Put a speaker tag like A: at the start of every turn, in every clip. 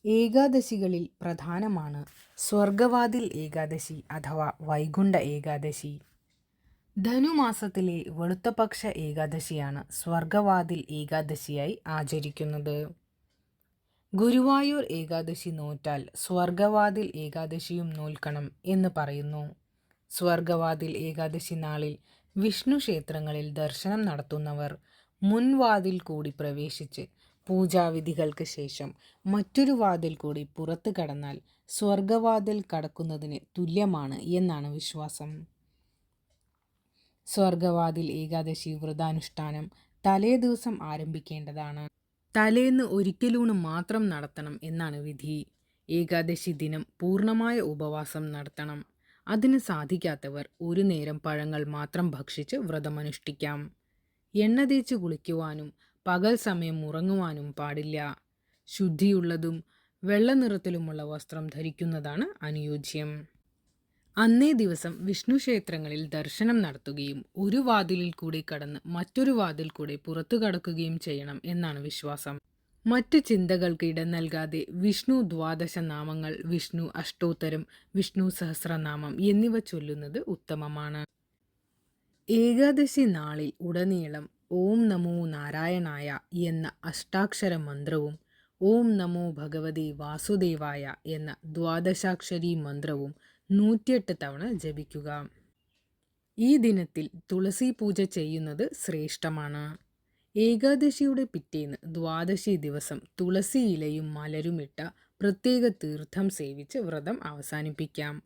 A: ഏകാദശികളിൽ പ്രധാനമാണ് സ്വർഗവാതിൽ ഏകാദശി അഥവാ വൈകുണ്ഠ ഏകാദശി. ധനുമാസത്തിലെ വെളുത്തപക്ഷ ഏകാദശിയാണ് സ്വർഗവാതിൽ ഏകാദശിയായി ആചരിക്കുന്നത്. ഗുരുവായൂർ ഏകാദശി നോറ്റാൽ സ്വർഗവാതിൽ ഏകാദശിയും നോൽക്കണം എന്ന് പറയുന്നു. സ്വർഗവാതിൽ ഏകാദശി നാളിൽ വിഷ്ണു ക്ഷേത്രങ്ങളിൽ ദർശനം നടത്തുന്നവർ മുൻവാതിൽ കൂടി പ്രവേശിച്ച് പൂജാവിധികൾക്ക് ശേഷം മറ്റൊരു വാതിൽ കൂടി പുറത്തു കടന്നാൽ സ്വർഗവാതിൽ കടക്കുന്നതിന് തുല്യമാണ് എന്നാണ് വിശ്വാസം. സ്വർഗവാതിൽ ഏകാദശി വ്രതാനുഷ്ഠാനം തലേ ദിവസം ആരംഭിക്കേണ്ടതാണ്. തലേന്ന് ഒരിക്കലൂണ് മാത്രം നടത്തണം എന്നാണ് വിധി. ഏകാദശി ദിനം പൂർണ്ണമായ ഉപവാസം നടത്തണം. അതിന് സാധിക്കാത്തവർ ഒരു നേരം പഴങ്ങൾ മാത്രം ഭക്ഷിച്ച് വ്രതമനുഷ്ഠിക്കാം. എണ്ണ തേച്ച് കുളിക്കുവാനും പകൽ സമയം ഉറങ്ങുവാനും പാടില്ല. ശുദ്ധിയുള്ളതും വെള്ള നിറത്തിലുമുള്ള വസ്ത്രം ധരിക്കുന്നതാണ് അനുയോജ്യം. അന്നേ ദിവസം വിഷ്ണു ക്ഷേത്രങ്ങളിൽ ദർശനം നടത്തുകയും ഒരു വാതിലിൽ കൂടി കടന്ന് മറ്റൊരു വാതിൽ കൂടി പുറത്തു കടക്കുകയും ചെയ്യണം എന്നാണ് വിശ്വാസം. മറ്റ് ചിന്തകൾക്ക് ഇടം നൽകാതെ വിഷ്ണു ദ്വാദശ നാമങ്ങൾ, വിഷ്ണു അഷ്ടോത്തരം, വിഷ്ണു സഹസ്രനാമം എന്നിവ ചൊല്ലുന്നത് ഉത്തമമാണ്. ഏകാദശി നാളിൽ ഉടനീളം ഓം നമോ നാരായണായ എന്ന അഷ്ടാക്ഷര മന്ത്രവും ഓം നമോ ഭഗവതി വാസുദേവായ എന്ന ദ്വാദശാക്ഷരി മന്ത്രവും 108 തവണ ജപിക്കുക. ഈ ദിനത്തിൽ തുളസി പൂജ ചെയ്യുന്നത് ശ്രേഷ്ഠമാണ്. ഏകാദശിയുടെ പിറ്റേന്ന് ദ്വാദശി ദിവസം തുളസി ഇലയും മലരുമിട്ട പ്രത്യേക തീർത്ഥം സേവിച്ച് വ്രതം അവസാനിപ്പിക്കാം.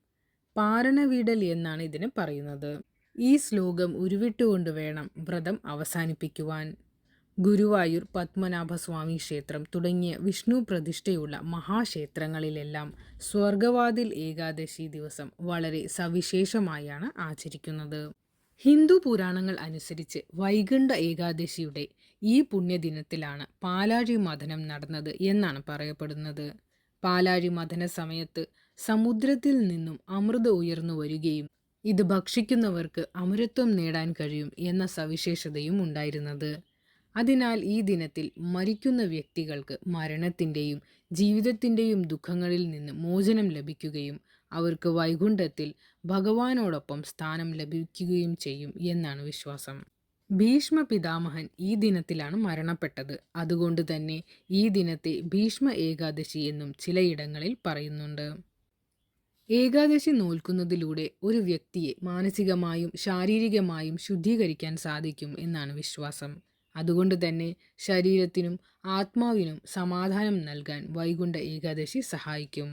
A: പാരണവീടൽ എന്നാണ് ഇതിന് പറയുന്നത്. ഈ ശ്ലോകം ഉരുവിട്ടുകൊണ്ട് വേണം വ്രതം അവസാനിപ്പിക്കുവാൻ. ഗുരുവായൂർ പത്മനാഭസ്വാമി ക്ഷേത്രം തുടങ്ങിയ വിഷ്ണു പ്രതിഷ്ഠയുള്ള മഹാക്ഷേത്രങ്ങളിലെല്ലാം സ്വർഗവാതിൽ ഏകാദശി ദിവസം വളരെ സവിശേഷമായാണ് ആചരിക്കുന്നത്. ഹിന്ദു പുരാണങ്ങൾ അനുസരിച്ച് വൈകുണ്ഠ ഏകാദശിയുടെ ഈ പുണ്യദിനത്തിലാണ് പാലാഴി മഥനം നടന്നത് എന്നാണ് പറയപ്പെടുന്നത്. പാലാഴി മഥന സമയത്ത് സമുദ്രത്തിൽ നിന്നും അമൃത് ഉയർന്നു വരികയും ഇത് ഭക്ഷിക്കുന്നവർക്ക് അമരത്വം നേടാൻ കഴിയും എന്ന സവിശേഷതയും ഉണ്ടായിരുന്നത്. അതിനാൽ ഈ ദിനത്തിൽ മരിക്കുന്ന വ്യക്തികൾക്ക് മരണത്തിൻ്റെയും ജീവിതത്തിൻ്റെയും ദുഃഖങ്ങളിൽ നിന്ന് മോചനം ലഭിക്കുകയും അവർക്ക് വൈകുണ്ഠത്തിൽ ഭഗവാനോടൊപ്പം സ്ഥാനം ലഭിക്കുകയും ചെയ്യും എന്നാണ് വിശ്വാസം. ഭീഷ്മ പിതാമഹൻ ഈ ദിനത്തിലാണ് മരണപ്പെട്ടത്. അതുകൊണ്ട് തന്നെ ഈ ദിനത്തെ ഭീഷ്മ ഏകാദശി എന്നും ചിലയിടങ്ങളിൽ പറയുന്നുണ്ട്. ഏകാദശി നോൽക്കുന്നതിലൂടെ ഒരു വ്യക്തിയെ മാനസികമായും ശാരീരികമായും ശുദ്ധീകരിക്കാൻ സാധിക്കും എന്നാണ് വിശ്വാസം. അതുകൊണ്ട് തന്നെ ശരീരത്തിനും ആത്മാവിനും സമാധാനം നൽകാൻ വൈകുണ്ഠ ഏകാദശി സഹായിക്കും.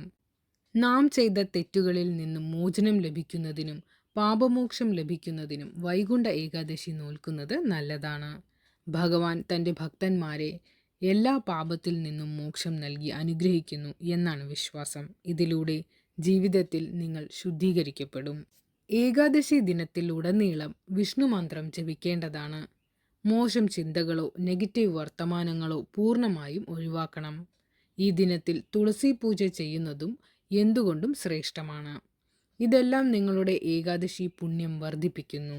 A: നാം ചെയ്ത തെറ്റുകളിൽ നിന്നും മോചനം ലഭിക്കുന്നതിനും പാപമോക്ഷം ലഭിക്കുന്നതിനും വൈകുണ്ഠ ഏകാദശി നോൽക്കുന്നത് നല്ലതാണ്. ഭഗവാൻ തൻ്റെ ഭക്തന്മാരെ എല്ലാ പാപത്തിൽ നിന്നും മോക്ഷം നൽകി അനുഗ്രഹിക്കുന്നു എന്നാണ് വിശ്വാസം. ഇതിലൂടെ ജീവിതത്തിൽ നിങ്ങൾ ശുദ്ധീകരിക്കപ്പെടും. ഏകാദശി ദിനത്തിൽ ഉടനീളം വിഷ്ണു മന്ത്രം ജപിക്കേണ്ടതാണ്. മോശം ചിന്തകളോ നെഗറ്റീവ് വർത്തമാനങ്ങളോ പൂർണ്ണമായും ഒഴിവാക്കണം. ഈ ദിനത്തിൽ തുളസി പൂജ ചെയ്യുന്നതും എന്തുകൊണ്ടും ശ്രേഷ്ഠമാണ്. ഇതെല്ലാം നിങ്ങളുടെ ഏകാദശി പുണ്യം വർദ്ധിപ്പിക്കുന്നു.